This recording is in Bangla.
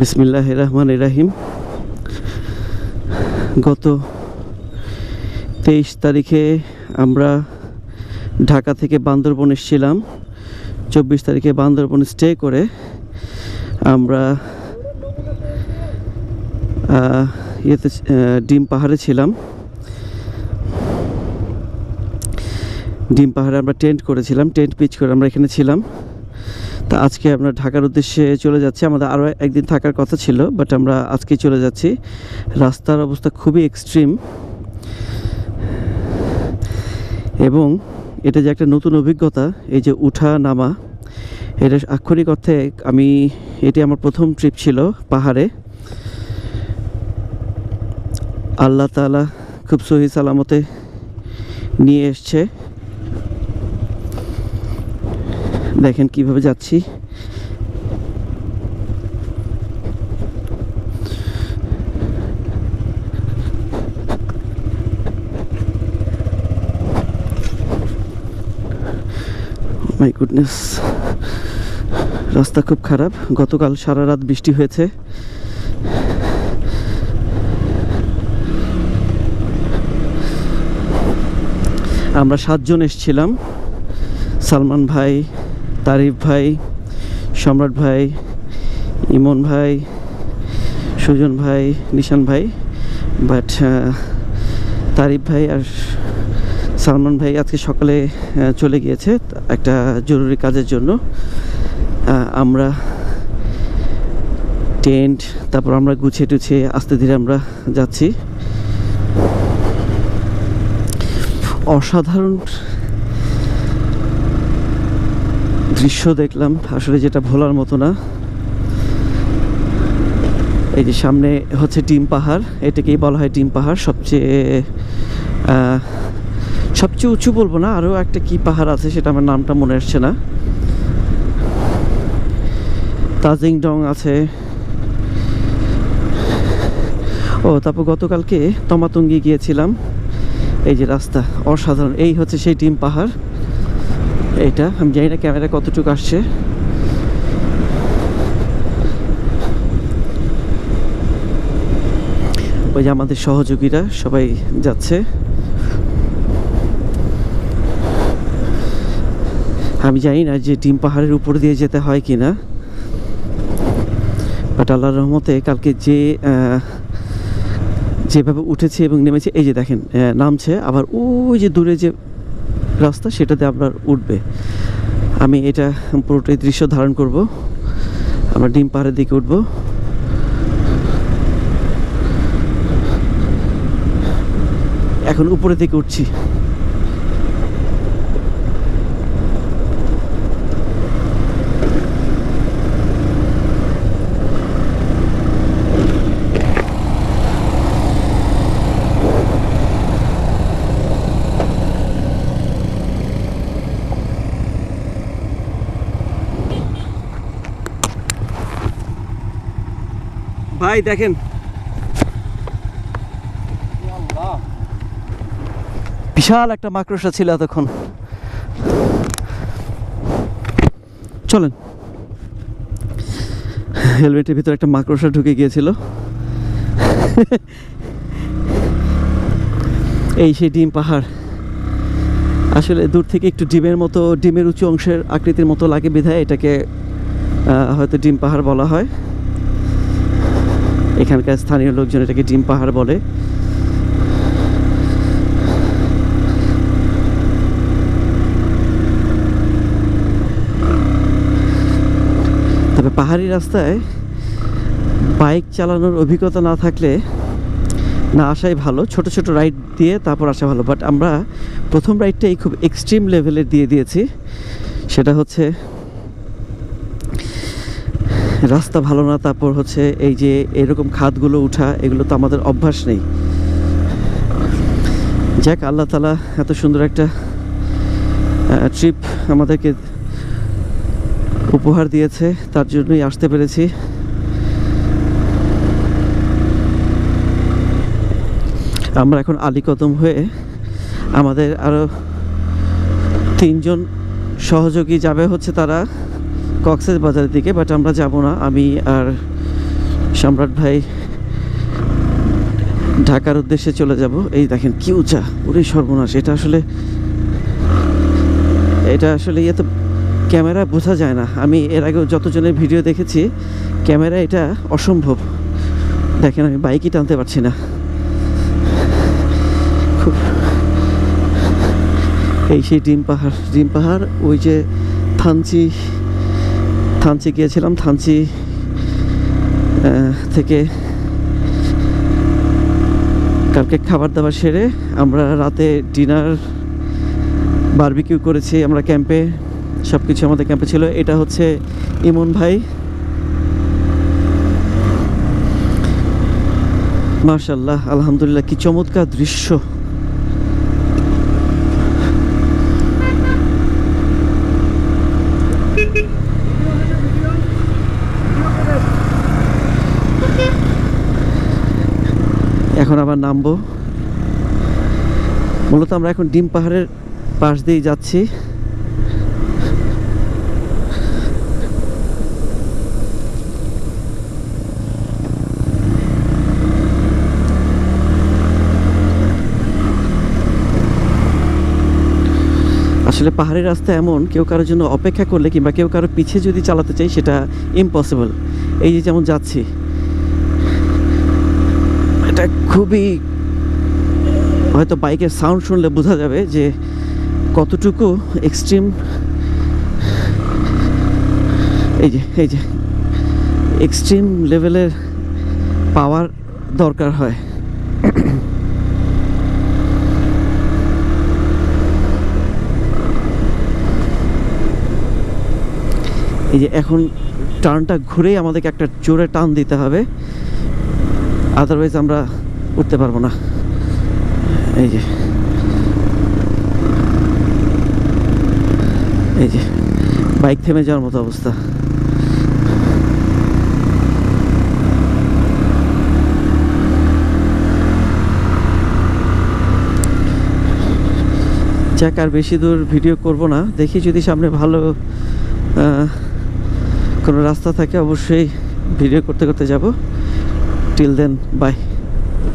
বিসমিল্লাহির রহমানির রহিম। গত 23 তারিখে আমরা ঢাকা থেকে বান্দরবন এসেছিলাম। 24 তারিখে বান্দরবনে স্টে করে আমরা ডিম পাহাড়ে ছিলাম। ডিম পাহাড়ে আমরা টেন্ট করেছিলাম, টেন্ট পিচ করে আমরা এখানে ছিলাম। তা আজকে আমরা ঢাকার উদ্দেশ্যে চলে যাচ্ছি। আমাদের আরও একদিন থাকার কথা ছিল, বাট আমরা আজকেই চলে যাচ্ছি। রাস্তার অবস্থা খুবই এক্সট্রিম এবং এটা যে একটা নতুন অভিজ্ঞতা, এই যে উঠা নামা, এটা আক্ষরিক অর্থে এটি আমার প্রথম ট্রিপ ছিল পাহাড়ে। আল্লাহ তাআলা খুব সহি সালামতে নিয়ে এসছে। দেখেন কিভাবে যাচ্ছি। মাই গুডনেস, রাস্তা খুব খারাপ। গতকাল সারা রাত বৃষ্টি হয়েছে। আমরা 7 জন এসেছিলাম। সালমান ভাই, তারিফ ভাই, সম্রাট ভাই, ইমন ভাই, সুজন ভাই, নিশান ভাই। বাট তারিফ ভাই আর সালমান ভাই আজকে সকালে চলে গিয়েছে একটা জরুরি কাজের জন্য। আমরা টেন্ট, তারপর আমরা গুছিয়ে টুছিয়ে আস্তে ধীরে আমরা যাচ্ছি। অসাধারণ দৃশ্য দেখলাম, আসলে যেটা ভোলার মতো না। এই যে সামনে হচ্ছে ডিম পাহাড়, এটাকেই বলা হয় ডিম পাহাড়। সবচেয়ে উঁচু বলবো না, আরও একটা কি পাহাড় আছে সেটা আমার নামটা মনে আসছে না। তাজিং ডং আছে। তারপর গতকালকে তমাতঙ্গি গিয়েছিলাম। এই যে রাস্তা অসাধারণ। এই হচ্ছে সেই ডিম পাহাড়। এইটা আমি জানি না ক্যামেরা কতটুকু আসছে। ওই যে আমাদের সহযোগীরা সবাই যাচ্ছে। আমি জানি না যে ডিম পাহাড়ের উপর দিয়ে যেতে হয় কি না, বাট আল্লাহর রহমতে কালকে যেভাবে উঠেছে এবং নেমেছে, এই যে দেখেন নামছে, আবার ওই যে দূরে যে রাস্তা সেটাতে আপনার উঠবে। আমি এটা পুরোটাই দৃশ্য ধারণ করব। আমরা ডিম পাহাড়ের দিকে উঠব। এখন উপরের দিকে উঠছি। ভাই দেখেন, বিশাল একটা মাকড়সা ছিল এতক্ষণ। চলেন, হেলমেটের ভিতরে একটা মাকড়সা ঢুকে গিয়েছিল। এই সেই ডিম পাহাড়। আসলে দূর থেকে একটু ডিমের উঁচু অংশের আকৃতির মতো লাগে বিধায় এটাকে হয়তো ডিম পাহাড় বলা হয়। এখানকার স্থানীয় লোকজন এটাকে ডিম পাহাড় বলে। তবে পাহাড়ি রাস্তায় বাইক চালানোর অভিজ্ঞতা না থাকলে না আসাই ভালো। ছোট ছোট রাইড দিয়ে তারপর আসা ভালো। বাট আমরা প্রথম রাইডটাই খুব এক্সট্রিম লেভেলের দিয়েছি। সেটা হচ্ছে রাস্তা ভালো না, তারপর হচ্ছে এই যে এরকম খাদগুলো উঠা, এগুলো তো আমাদের অভ্যাস নেই। যাক, আল্লাহ তাআলা এত সুন্দর একটা ট্রিপ আমাদেরকে উপহার দিয়েছে, তার জন্যই আসতে পেরেছি। আমরা এখন আলীকদম হয়ে আমাদের আরও 3 জন সহযোগী যাবে, হচ্ছে তারা কক্সবাজারের দিকে। বাট আমরা যাব না, আমি আর সম্রাট ভাই ঢাকার উদ্দেশ্যে চলে যাব। এই দেখেন কি উঁচা, ওরে সর্বনাশ! এটা আসলে ইয়ে তো ক্যামেরা বোঝা যায় না। আমি এর আগেও যতজনের ভিডিও দেখেছি, ক্যামেরা এটা অসম্ভব। দেখেন আমি বাইকই টানতে পারছি না। খুব এই সেই ডিম পাহাড়, ওই যে থানচি গিয়েছিলাম, থানচি থেকে কালকে খাবার দাবার সেরে আমরা রাতে ডিনার বারবিকিউ করেছি আমরা ক্যাম্পে। সব কিছু আমাদের ক্যাম্পে ছিল। এটা হচ্ছে ইমন ভাই, মাশাআল্লাহ আলহামদুলিল্লাহ, কি চমৎকার দৃশ্য। এখন আবার নামবো। মূলত আমরা এখন ডিম পাহাড়ের পাশ দিয়ে যাচ্ছি। আসলে পাহাড়ি রাস্তা এমন, কেউ কারোর জন্য অপেক্ষা করলে কিংবা কেউ কারো পিছে যদি চালাতে চাই সেটা ইম্পসিবল। এই যে যেমন যাচ্ছি, এটা খুবই, হয়তো বাইকের সাউন্ড শুনলে বোঝা যাবে যে কতটুকু এক্সট্রিম। এই যে এক্সট্রিম লেভেলের পাওয়ার দরকার হয়। এই যে এখন টার্নটা ঘুরেই আমাদেরকে একটা জোরে টান দিতে হবে, আদারওয়াইজ আমরা উঠতে পারবো না। এই যে বাইক থেমে যাওয়ার মতো অবস্থা। যাক, আর বেশি দূর ভিডিও করব না। দেখি যদি সামনে ভালো কোনো রাস্তা থাকে, অবশ্যই ভিডিও করতে যাব। Till then, by.